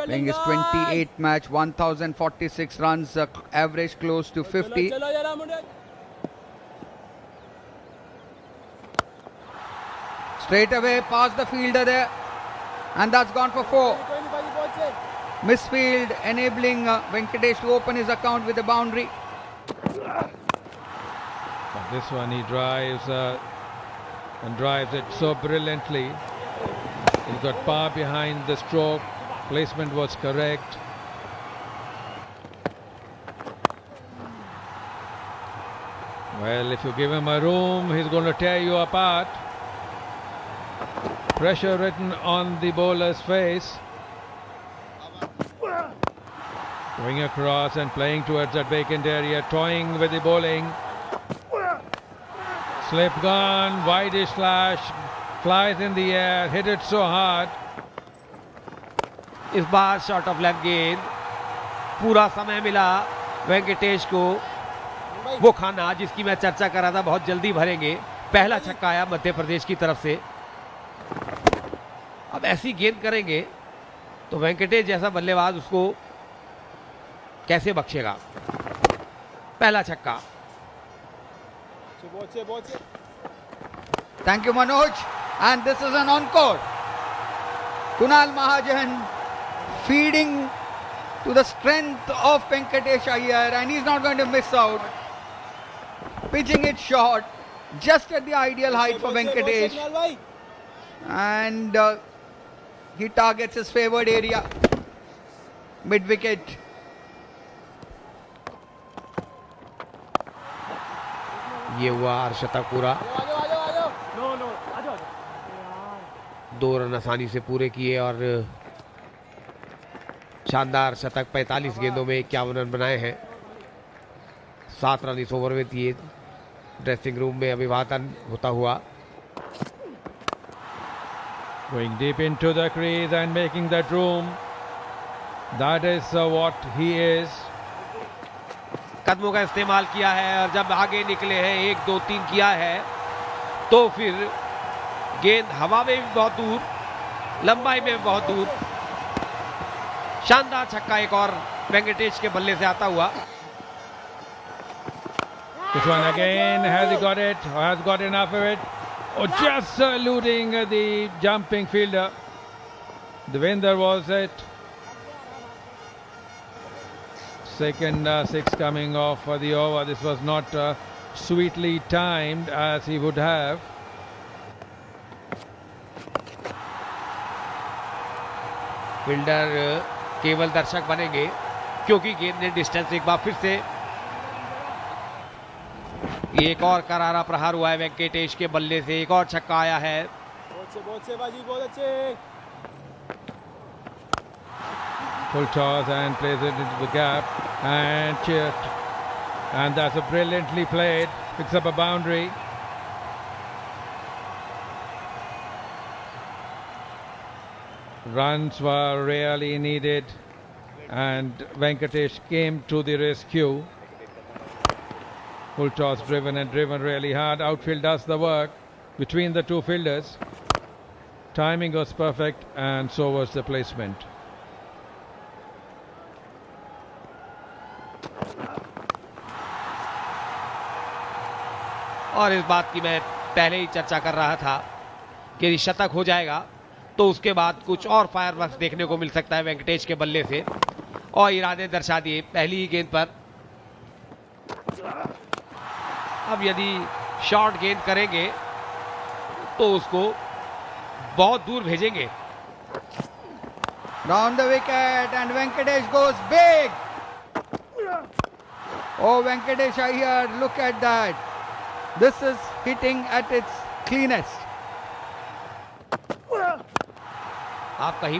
Playing his 28th match, 1046 runs, average close to 50. Straight away past the fielder there, and that's gone for 4. Misfield enabling Venkatesh to open his account with a boundary. But this one he drives and drives it so brilliantly. He's got power behind the stroke. Placement was correct. Well, if you give him a room, he's going to tear you apart. Pressure written on the bowler's face. Going across and playing towards that vacant area, toying with the bowling. Slip gone, wideish slash, flies in the air, hit it so hard. इस बार shot of leg गेंद, पूरा समय मिला वेंकटेश को वो खाना जिसकी मैं चर्चा कर रहा था, बहुत जल्दी भरेंगे। पहला छक्का आया मध्य प्रदेश की तरफ से। अब ऐसी गेंद करेंगे तो वेंकटेश जैसा बल्लेबाज उसको कैसे बख्शेगा। पहला छक्का। Thank you, Manoj. And this is an encore. Kunal Mahajan feeding to the strength of Venkatesh Iyer, and he's not going to miss out. Pitching it short, just at the ideal height for Venkatesh. And he targets his favoured area, mid-wicket. ये हुआ अर्शतक पूरा। 2 run आसानी से पूरे किए और शानदार शतक। 45 गेंदों में 51 रन बनाए हैं। 7 रन इस ओवर में दिए। ड्रेसिंग रूम में अभिवादन होता हुआ। Going deep into the crease and making that room. That is what he is. कदमों का इस्तेमाल किया है और जब आगे निकले हैं 1 2 3 किया है तो फिर गेंद हवा में भी बहुत दूर, लंबाई में भी बहुत दूर। शानदार छक्का एक और वेंकटेश के बल्ले से आता हुआ। This one again, has he got it? Or has got enough of it? Oh, just eluding the jumping fielder. Devendra was it. Second 6 coming off for the over. This was not sweetly timed as he would have. Fielder केवल दर्शक बनेंगे क्योंकि गेंद ने distance एक बार फिर से। एक और करारा प्रहार हुआ है वेंकटेश के बल्ले से। एक और छक्का आया है। Full toss and plays it into the gap and chipped, and that's a brilliantly played. Picks up a boundary. Runs were really needed and Venkatesh came to the rescue. Full toss driven and driven really hard. Outfield does the work between the two fielders. Timing was perfect and so was the placement. और इस बात की मैं पहले ही चर्चा कर रहा था कि यदि शतक हो जाएगा तो उसके बाद कुछ और फायरवर्क्स देखने को मिल सकता है वेंकटेश के बल्ले से। और इरादे दर्शा दिए पहली ही गेंद पर। अब यदि शॉर्ट गेंद करेंगे तो उसको बहुत दूर भेजेंगे। Round the wicket and Venkatesh goes big. Oh, Venkatesh Iyer, look at that. This is hitting at its cleanest. आप कहीं भी